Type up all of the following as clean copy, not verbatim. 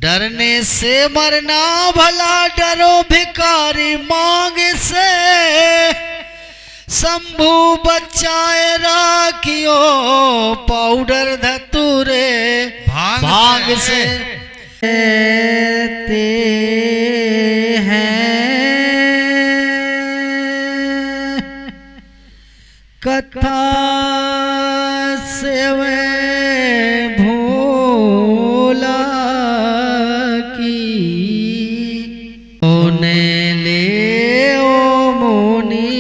डरने से मरना भला डरो भिखारी मांग से। शंभू बचाए राखियो पाउडर धतूरे भांग से। ते हैं कथा से वे भोला की उन्हें ले ओ मुनि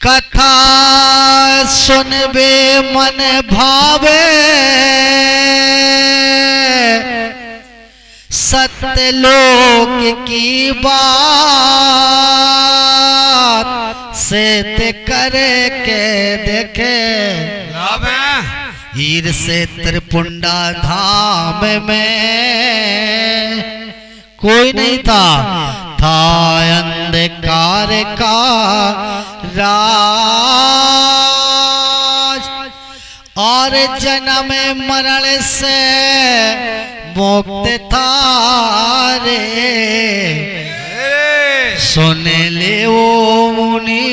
कथा सुनबे मन भावे सत्यलोक की बात से करे के देखे। हीर से त्रिपुंडा धाम में कोई नहीं था अंधकार का राज और जन्म मरण से मुक्त था रे। सुन ले ओ मुनि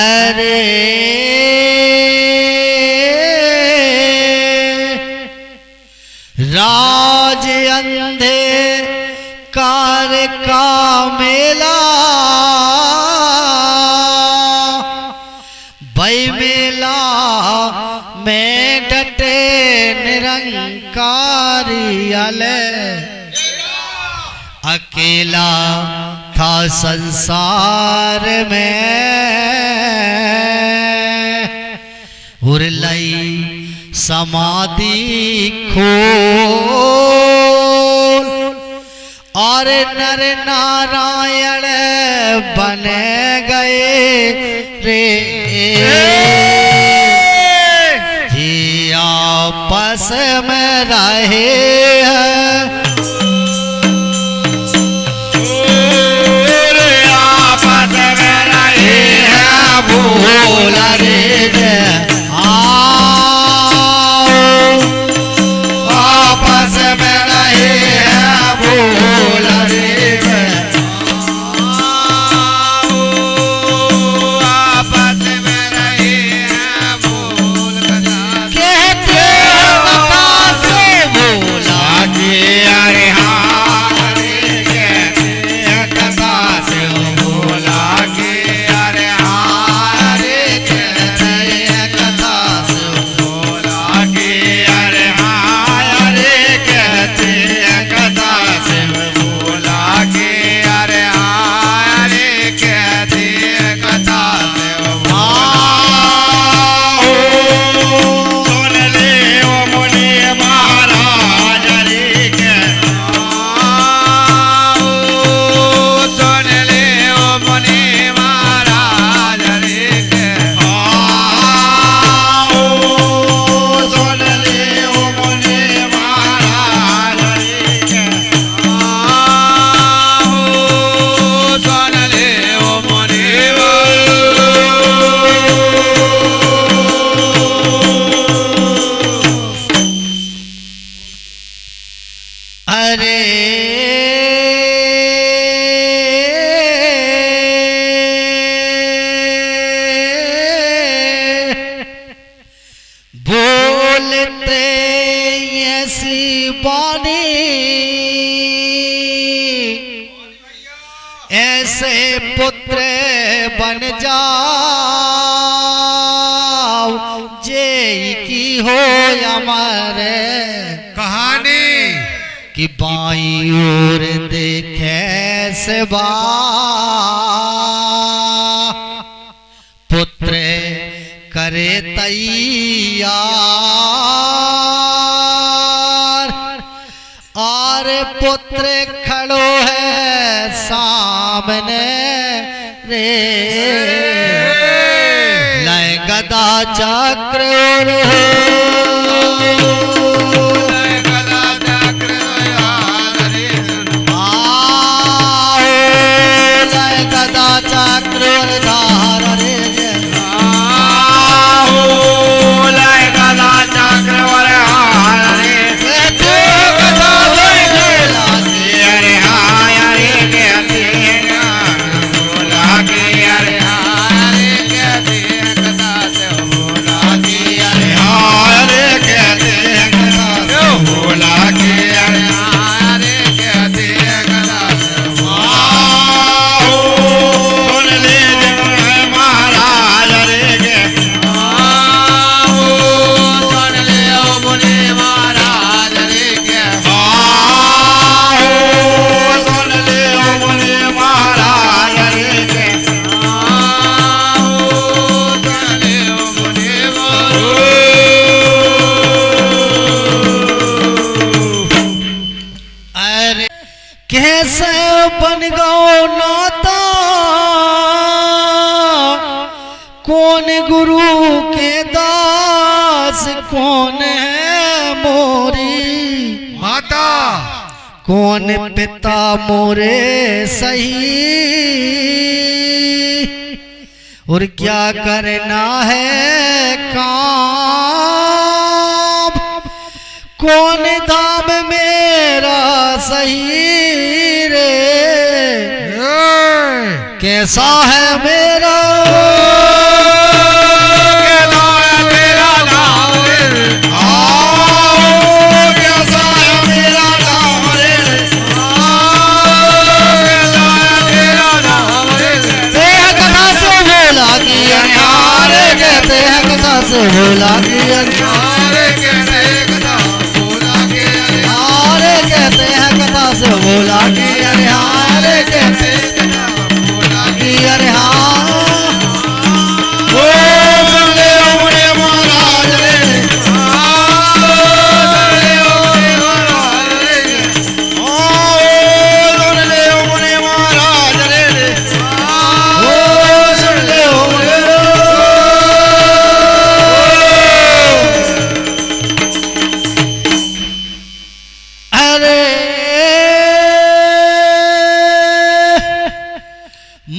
अरे राज अंधे कार का मेला भई मेला में डटे निरंकारी अकेला था संसार में उरलई समाधि खोल और नर नारायण बने गए रे जी आपस में रहे हैं भूल रे आपस में रहे हैं भूल रे आपस में रहे हैं भूल कहते कथा से भूला के अरे हाँ कहते कथा से भूला के अरे बोलते ऐसी बानी ऐसे पुत्र बन जाओ जे की हो हमारे कहानी कि बाई ओर देखे से बा पुत्र करे तैयार और पुत्र खड़ो है सामने रे लय गदा चक्र गदा चक्र धार रे कैसे बन गो नाता कौन गुरु के दास कौन है मोरी माता कौन पिता मोरे सही और क्या करना है काम कौन धाम मेरा सही रे कैसा है मेरा कहते हैं कथा से भोला की अरे हारे कहते कथा भोला के अरे हारे कहते हैं कथा से भोला की अरे हारे कहते कथा भोला की अरे हाँ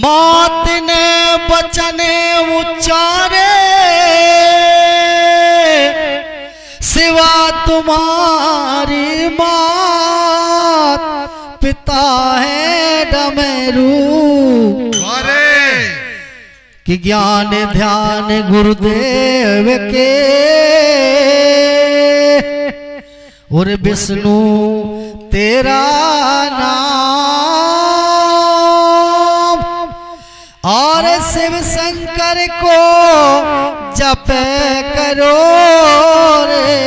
मात ने बचन उच्चारे सिवा तुम्हारी मात पिता है डमरू अरे कि ज्ञान ध्यान गुरुदेव के और विष्णु तेरा नाम और शिव शंकर को जप करो रे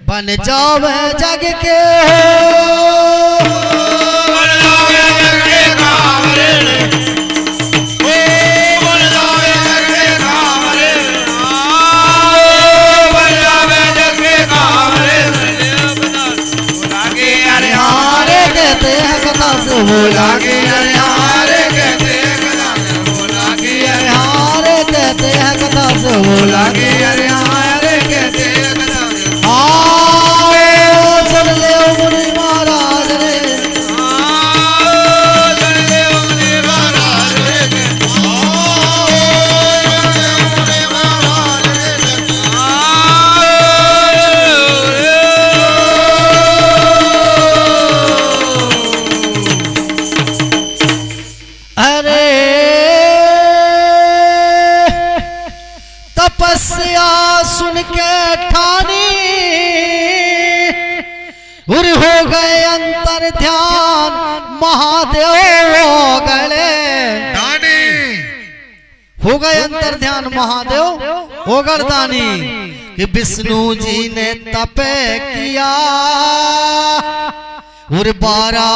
बन जावे जग के भोला के अरे हारे कहते हैं कथा से भोला के अरे हारे कहते हैं कथा से भोला के अरे हारे कहते हैं कथा से आओ सुन ले मुनि महाराज रे आओ सुन ले मुनि महाराज रे आओ मुनि महाराज रे अरे तपस्या सुन के ठानी उर हो गए अंतर ध्यान महादेव हो गए दानी हो गए अंतर ध्यान महादेव हो गर्दानी कि विष्णु जी ने तप किया और 12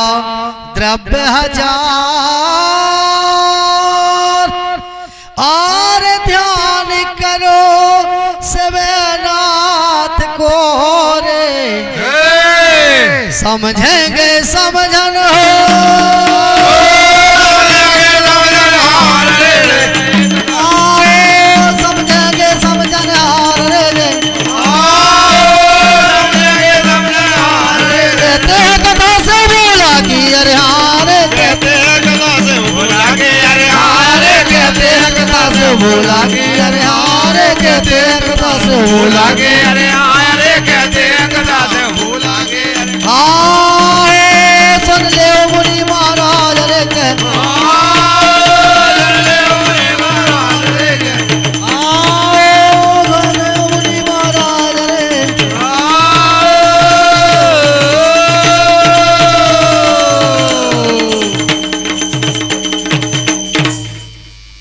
द्रव्य हजार और ध्यान करो शिवनाथ को रे समझेंगे समझन हो समझेंगे समझन हार रे अरे हारे कहते हैं कथा से भोला के अरे हारे कहते हैं कथा से भोला के अरे हारे कहते हैं कथा से भोला के अरे हारे कहते हैं कथा से भोला के हारे सुन ले मुनि महाराज रे कह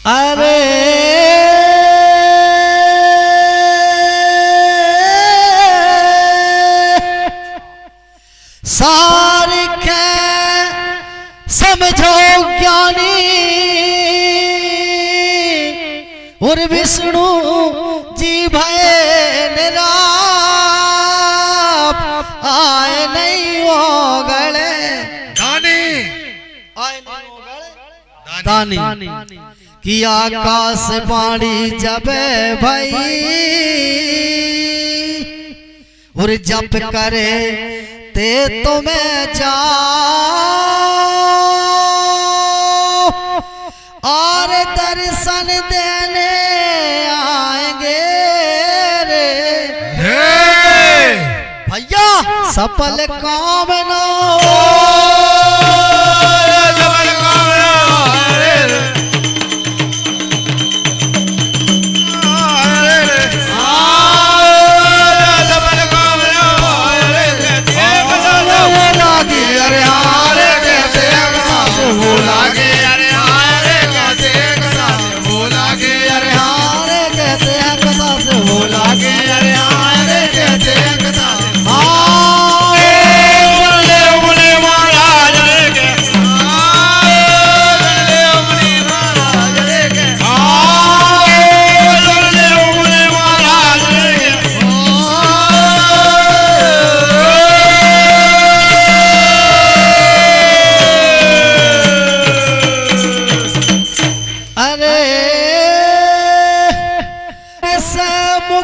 अरे सारिक समझो ज्ञानी और विष्णु जी भय निराप आए नहीं हो गए दानी आए नहीं हो गए दानी कि आकाश पानी जब भाई और जप करे ते तुम्हें जाओ और दर्शन देने आएंगे रे भैया सफल काम ना हो भोला के अरे हारे कहते हैं कथा से भोला के अरे हारे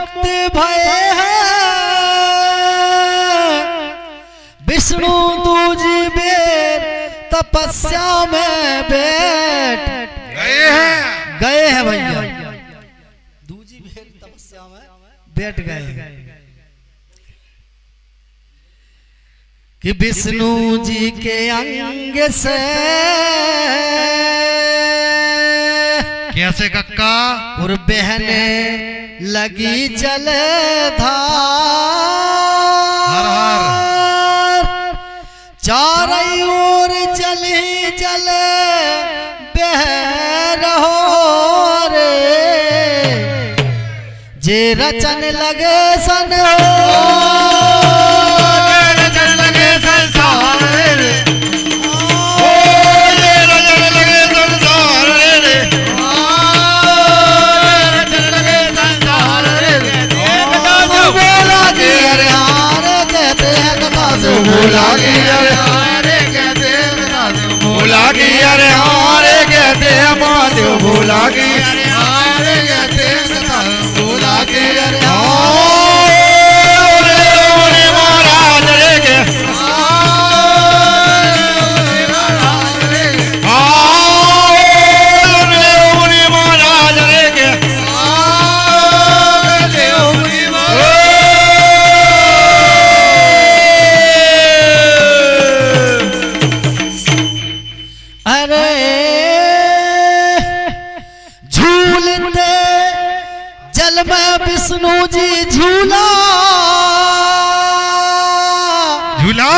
मुक्त भय है विष्णु दूजी बेर तपस्या में बैठ गए हैं भैया, दूजी बेर तपस्या में बैठ गए कि विष्णु जी के अंग से कैसे कक्का और बहने लगी जलधार, हर हर चारों ओर जल ही जल बह रहो रे, जे रचन लगे सन रचन लगे संसार रे, भूला की अरे हारे कहते भूला की अरे हारे कहते महादेव भूला की अरे हारे कहते भूला की अरे महाराज रे के महाराज रे के विष्णु जी झूला झूला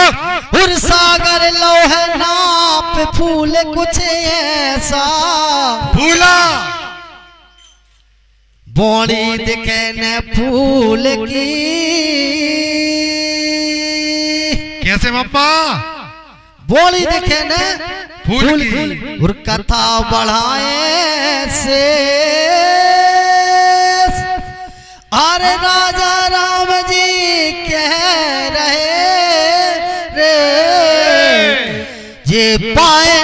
और सागर लोह नाप फूल कुछ ऐसा फूला बोड़ी दिखे न फूल की, कैसे मप्पा बोड़ी दिखे न फूल की और कथा बढ़ाए से अरे राजा राम जी कह रहे रे ये पाए